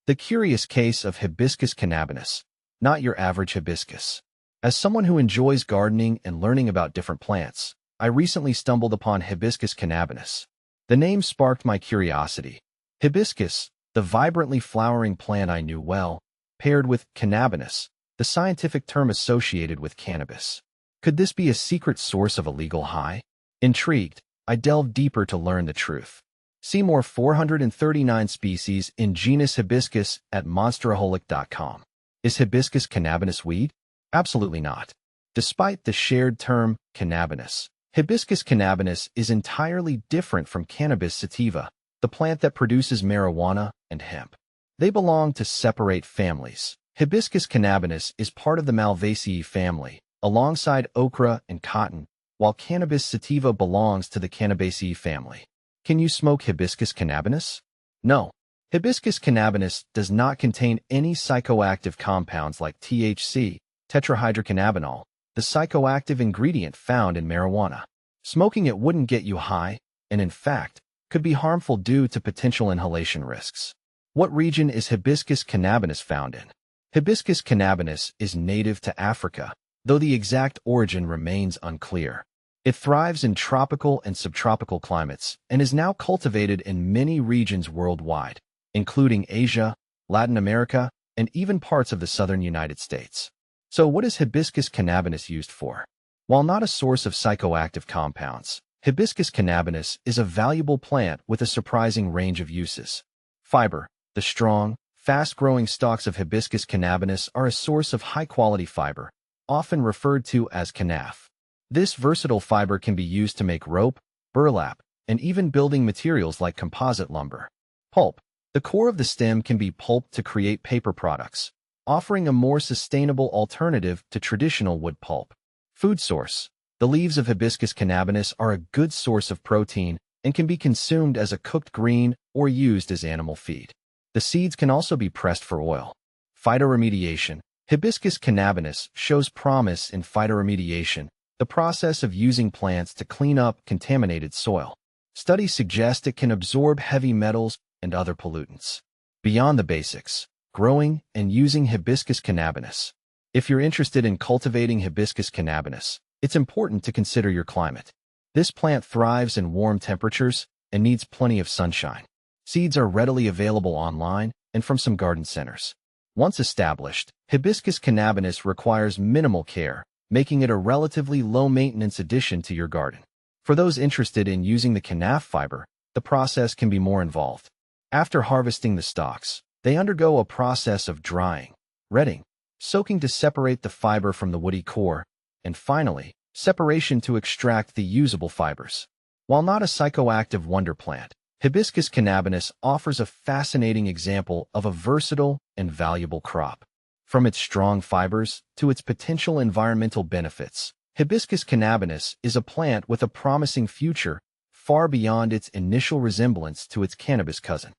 The curious case of Hibiscus cannabinus, not your average hibiscus. As someone who enjoys gardening and learning about different plants, I recently stumbled upon Hibiscus cannabinus. The name sparked my curiosity. Hibiscus, the vibrantly flowering plant I knew well, paired with cannabinus, the scientific term associated with cannabis. Could this be a secret source of illegal high? Intrigued, I delved deeper to learn the truth. See more 439 species in genus Hibiscus at monsteraholic.com. Is Hibiscus cannabinus weed? Absolutely not. Despite the shared term cannabinus, Hibiscus cannabinus is entirely different from Cannabis sativa, the plant that produces marijuana and hemp. They belong to separate families. Hibiscus cannabinus is part of the Malvaceae family, alongside okra and cotton, while Cannabis sativa belongs to the Cannabaceae family. Can you smoke Hibiscus cannabinus? No. Hibiscus cannabinus does not contain any psychoactive compounds like THC, tetrahydrocannabinol, the psychoactive ingredient found in marijuana. Smoking it wouldn't get you high, and in fact, could be harmful due to potential inhalation risks. What region is Hibiscus cannabinus found in? Hibiscus cannabinus is native to Africa, though the exact origin remains unclear. It thrives in tropical and subtropical climates and is now cultivated in many regions worldwide, including Asia, Latin America, and even parts of the southern United States. So what is Hibiscus cannabinus used for? While not a source of psychoactive compounds, Hibiscus cannabinus is a valuable plant with a surprising range of uses. Fiber. The strong, fast-growing stalks of Hibiscus cannabinus are a source of high-quality fiber, often referred to as Kenaf. This versatile fiber can be used to make rope, burlap, and even building materials like composite lumber. Pulp. The core of the stem can be pulped to create paper products, offering a more sustainable alternative to traditional wood pulp. Food source. The leaves of Hibiscus cannabinus are a good source of protein and can be consumed as a cooked green or used as animal feed. The seeds can also be pressed for oil. Phytoremediation. Hibiscus cannabinus shows promise in phytoremediation, the process of using plants to clean up contaminated soil. Studies suggest it can absorb heavy metals and other pollutants. Beyond the basics, growing and using Hibiscus cannabinus. If you're interested in cultivating Hibiscus cannabinus, it's important to consider your climate. This plant thrives in warm temperatures and needs plenty of sunshine. Seeds are readily available online and from some garden centers. Once established, Hibiscus cannabinus requires minimal care, making it a relatively low-maintenance addition to your garden. For those interested in using the Kenaf fiber, the process can be more involved. After harvesting the stalks, they undergo a process of drying, retting, soaking to separate the fiber from the woody core, and finally, separation to extract the usable fibers. While not a psychoactive wonder plant, Hibiscus cannabinus offers a fascinating example of a versatile and valuable crop. From its strong fibers to its potential environmental benefits, Hibiscus cannabinus is a plant with a promising future far beyond its initial resemblance to its cannabis cousin.